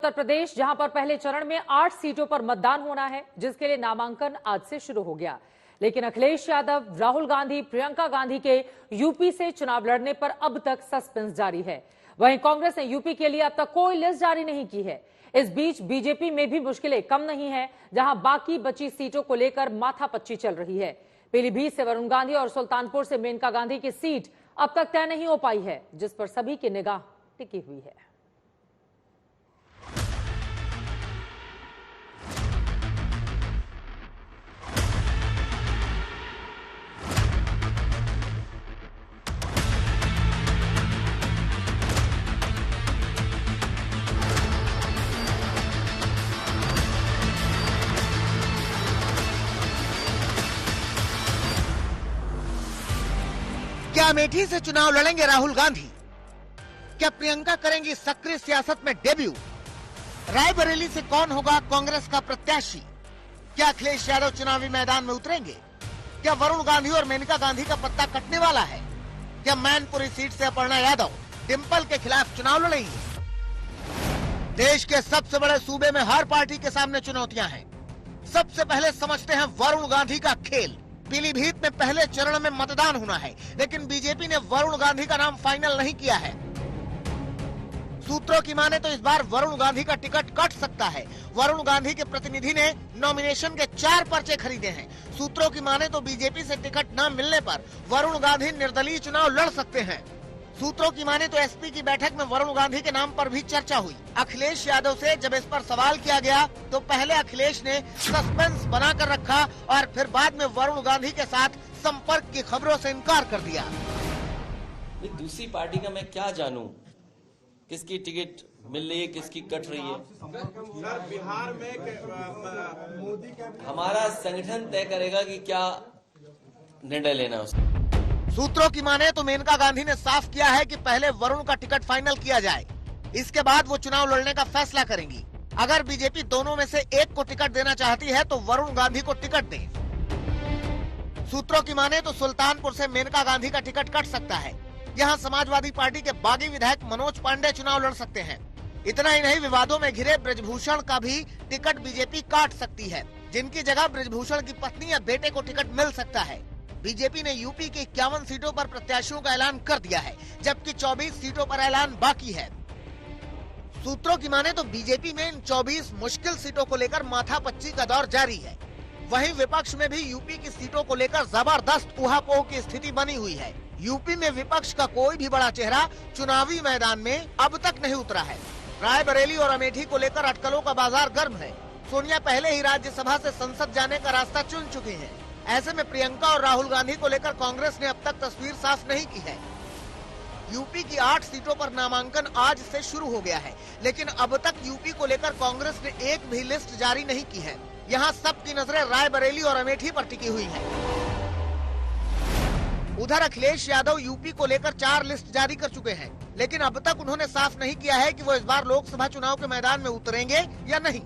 उत्तर प्रदेश, जहां पर पहले चरण में 8 सीटों पर मतदान होना है, जिसके लिए नामांकन आज से शुरू हो गया। लेकिन अखिलेश यादव, राहुल गांधी, प्रियंका गांधी के यूपी से चुनाव लड़ने पर अब तक सस्पेंस जारी है। वहीं कांग्रेस ने यूपी के लिए अब तक कोई लिस्ट जारी नहीं की है। इस बीच बीजेपी में भी मुश्किलें कम नहीं है, जहां बाकी बची सीटों को लेकर माथापच्ची चल रही है। पीलीभीत से वरुण गांधी और सुल्तानपुर से मेनका गांधी की सीट अब तक तय नहीं हो पाई है, जिस पर सभी की निगाह टिकी हुई है। क्या अमेठी से चुनाव लड़ेंगे राहुल गांधी? क्या प्रियंका करेंगी सक्रिय सियासत में डेब्यू? रायबरेली से कौन होगा कांग्रेस का प्रत्याशी? क्या अखिलेश यादव चुनावी मैदान में उतरेंगे? क्या वरुण गांधी और मेनका गांधी का पत्ता कटने वाला है? क्या मैनपुरी सीट से अपर्णा यादव डिंपल के खिलाफ चुनाव लड़ेंगी? देश के सबसे बड़े सूबे में हर पार्टी के सामने चुनौतियां हैं। सबसे पहले समझते हैं वरुण गांधी का खेल। पीलीभीत में पहले चरण में मतदान होना है, लेकिन बीजेपी ने वरुण गांधी का नाम फाइनल नहीं किया है। सूत्रों की माने तो इस बार वरुण गांधी का टिकट कट सकता है। वरुण गांधी के प्रतिनिधि ने नॉमिनेशन के 4 पर्चे खरीदे हैं। सूत्रों की माने तो बीजेपी से टिकट न मिलने पर वरुण गांधी निर्दलीय चुनाव लड़ सकते हैं। सूत्रों की माने तो एसपी की बैठक में वरुण गांधी के नाम पर भी चर्चा हुई। अखिलेश यादव से जब इस पर सवाल किया गया तो पहले अखिलेश ने सस्पेंस बनाकर रखा और फिर बाद में वरुण गांधी के साथ संपर्क की खबरों से इनकार कर दिया। दूसरी पार्टी का मैं क्या जानूं, किसकी टिकट मिल रही है, किसकी कट रही है। सर, बिहार में मोदी का हमारा संगठन तय करेगा कि क्या निर्णय लेना है उसको। सूत्रों की माने तो मेनका गांधी ने साफ किया है कि पहले वरुण का टिकट फाइनल किया जाए, इसके बाद वो चुनाव लड़ने का फैसला करेंगी। अगर बीजेपी दोनों में से एक को टिकट देना चाहती है तो वरुण गांधी को टिकट दे। सूत्रों की माने तो सुल्तानपुर से मेनका गांधी का टिकट कट सकता है। यहाँ समाजवादी पार्टी के बागी विधायक मनोज पांडे चुनाव लड़ सकते हैं। इतना ही नहीं, विवादों में घिरे ब्रजभूषण का भी टिकट बीजेपी काट सकती है, जिनकी जगह ब्रजभूषण की पत्नी या बेटे को टिकट मिल सकता है। बीजेपी ने यूपी के 51 सीटों पर प्रत्याशियों का ऐलान कर दिया है, जबकि 24 सीटों पर ऐलान बाकी है। सूत्रों की माने तो बीजेपी में इन 24 मुश्किल सीटों को लेकर माथापच्ची का दौर जारी है। वहीं विपक्ष में भी यूपी की सीटों को लेकर जबरदस्त उहापोह की स्थिति बनी हुई है। यूपी में विपक्ष का कोई भी बड़ा चेहरा चुनावी मैदान में अब तक नहीं उतरा है। रायबरेली और अमेठी को लेकर अटकलों का बाजार गर्म है। सोनिया पहले ही राज्यसभा से संसद जाने का रास्ता चुन चुकी हैं। ऐसे में प्रियंका और राहुल गांधी को लेकर कांग्रेस ने अब तक तस्वीर साफ नहीं की है। यूपी की 8 सीटों पर नामांकन आज से शुरू हो गया है, लेकिन अब तक यूपी को लेकर कांग्रेस ने एक भी लिस्ट जारी नहीं की है। यहाँ सबकी नजरें रायबरेली और अमेठी पर टिकी हुई हैं। उधर अखिलेश यादव यूपी को लेकर 4 लिस्ट जारी कर चुके हैं, लेकिन अब तक उन्होंने साफ नहीं किया है कि वो इस बार लोकसभा चुनाव के मैदान में उतरेंगे या नहीं,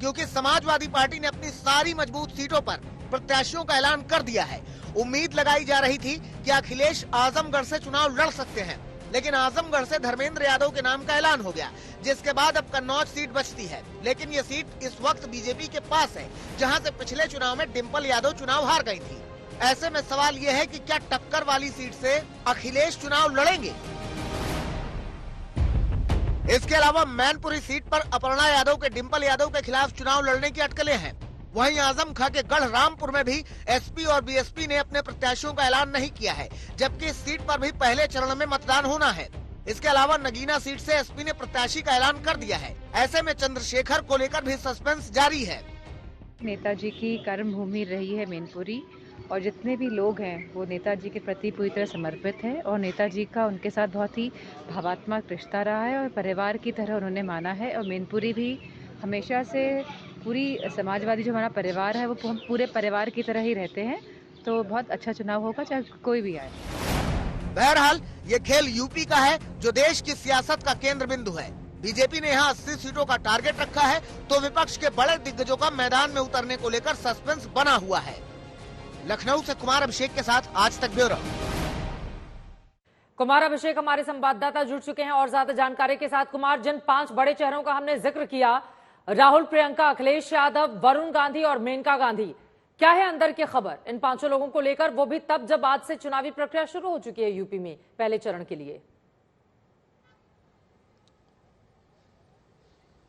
क्योंकि समाजवादी पार्टी ने अपनी सारी मजबूत सीटों पर प्रत्याशियों का ऐलान कर दिया है। उम्मीद लगाई जा रही थी कि अखिलेश आजमगढ़ से चुनाव लड़ सकते हैं, लेकिन आजमगढ़ से धर्मेंद्र यादव के नाम का ऐलान हो गया, जिसके बाद अब कन्नौज सीट बचती है। लेकिन ये सीट इस वक्त बीजेपी के पास है, जहां से पिछले चुनाव में डिंपल यादव चुनाव हार गई थी। ऐसे में सवाल ये है कि क्या टक्कर वाली सीट से अखिलेश चुनाव लड़ेंगे? इसके अलावा मैनपुरी सीट पर अपर्णा यादव के डिंपल यादव के खिलाफ चुनाव लड़ने की अटकलें हैं। वहीं आजम खां के गढ़ रामपुर में भी एसपी और बीएसपी ने अपने प्रत्याशियों का ऐलान नहीं किया है, जबकि इस सीट पर भी पहले चरण में मतदान होना है। इसके अलावा नगीना सीट से एसपी ने प्रत्याशी का ऐलान कर दिया है। ऐसे में चंद्रशेखर को लेकर भी सस्पेंस जारी है। नेताजी की कर्मभूमि रही है मैनपुरी, और जितने भी लोग हैं वो नेताजी के प्रति पूरी तरह समर्पित हैं, और नेताजी का उनके साथ बहुत ही भावात्मक रिश्ता रहा है और परिवार की तरह उन्होंने माना है। और मैनपुरी भी हमेशा से पूरी समाजवादी जो हमारा परिवार है वो हम पूरे परिवार की तरह ही रहते हैं। तो बहुत अच्छा चुनाव होगा, चाहे कोई भी आए। बहरहाल ये खेल यूपी का है, जो देश की सियासत का केंद्र बिंदु है। बीजेपी ने यहाँ 80 सीटों का टारगेट रखा है, तो विपक्ष के बड़े दिग्गजों का मैदान में उतरने को लेकर सस्पेंस बना हुआ है। लखनऊ से कुमार अभिषेक के साथ आज तक ब्यूरो। कुमार अभिषेक हमारे संवाददाता जुड़ चुके हैं और ज्यादा जानकारी के साथ। कुमार, जिन 5 बड़े चेहरों का हमने जिक्र किया, राहुल, प्रियंका, अखिलेश यादव, वरुण गांधी और मेनका गांधी, क्या है अंदर की खबर इन 5 लोगों को लेकर, वो भी तब जब आज से चुनावी प्रक्रिया शुरू हो चुकी है यूपी में पहले चरण के लिए?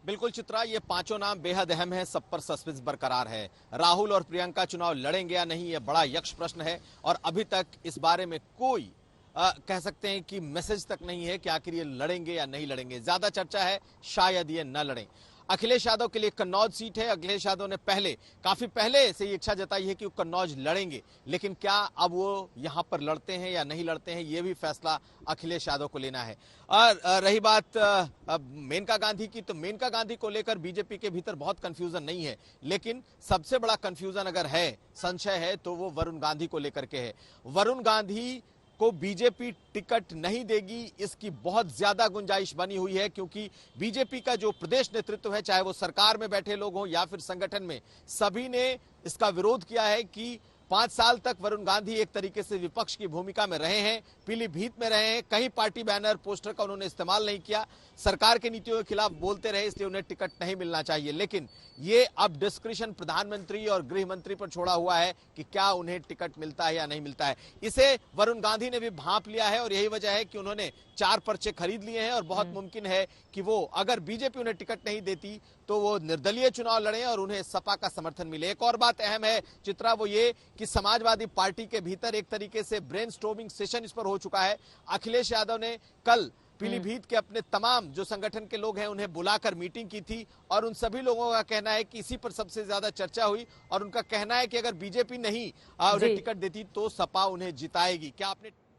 बिल्कुल चित्रा, ये 5 नाम बेहद अहम है, सब पर सस्पेंस बरकरार है। राहुल और प्रियंका चुनाव लड़ेंगे या नहीं, ये बड़ा यक्ष प्रश्न है और अभी तक इस बारे में कोई कह सकते हैं कि मैसेज तक नहीं है कि आखिर ये लड़ेंगे या नहीं लड़ेंगे। ज्यादा चर्चा है शायद ये न लड़ें। अखिलेश यादव के लिए कन्नौज सीट है। अखिलेश यादव ने काफी पहले से ये इच्छा जताई है कि वो कन्नौज लड़ेंगे, लेकिन क्या अब वो यहां पर लड़ते हैं या नहीं लड़ते हैं, ये भी फैसला अखिलेश यादव को लेना है। और रही बात मेनका गांधी की, तो मेनका गांधी को लेकर बीजेपी के भीतर बहुत कंफ्यूजन नहीं है, लेकिन सबसे बड़ा कंफ्यूजन अगर है, संशय है, तो वो वरुण गांधी को लेकर के है। वरुण गांधी को बीजेपी टिकट नहीं देगी, इसकी बहुत ज्यादा गुंजाइश बनी हुई है, क्योंकि बीजेपी का जो प्रदेश नेतृत्व है, चाहे वो सरकार में बैठे लोग हों या फिर संगठन में, सभी ने इसका विरोध किया है कि 5 साल तक वरुण गांधी एक तरीके से विपक्ष की भूमिका में रहे हैं, पीलीभीत में रहे हैं, कहीं पार्टी बैनर पोस्टर का उन्होंने इस्तेमाल नहीं किया, सरकार के नीतियों के खिलाफ बोलते रहे, इसलिए उन्हें टिकट नहीं मिलना चाहिए। लेकिन ये अब डिस्क्रिशन प्रधानमंत्री और गृह मंत्री पर छोड़ा हुआ है कि क्या उन्हें टिकट मिलता है या नहीं मिलता है। इसे वरुण गांधी ने भी भांप लिया है और यही वजह है कि उन्होंने 4 पर्चे खरीद लिए हैं और बहुत मुमकिन है कि वो, अगर बीजेपी उन्हें टिकट नहीं देती तो वो निर्दलीय चुनाव लड़े और उन्हें सपा का समर्थन मिले। एक और बात अहम है चित्रा, वो ये कि समाजवादी पार्टी के भीतर एक तरीके से ब्रेनस्टॉर्मिंग सेशन इस पर हो चुका है। अखिलेश यादव ने कल पीलीभीत के अपने तमाम जो संगठन के लोग हैं उन्हें बुलाकर मीटिंग की थी और उन सभी लोगों का कहना है कि इसी पर सबसे ज्यादा चर्चा हुई और उनका कहना है कि अगर बीजेपी नहीं उन्हें टिकट देती तो सपा उन्हें जिताएगी। क्या आपने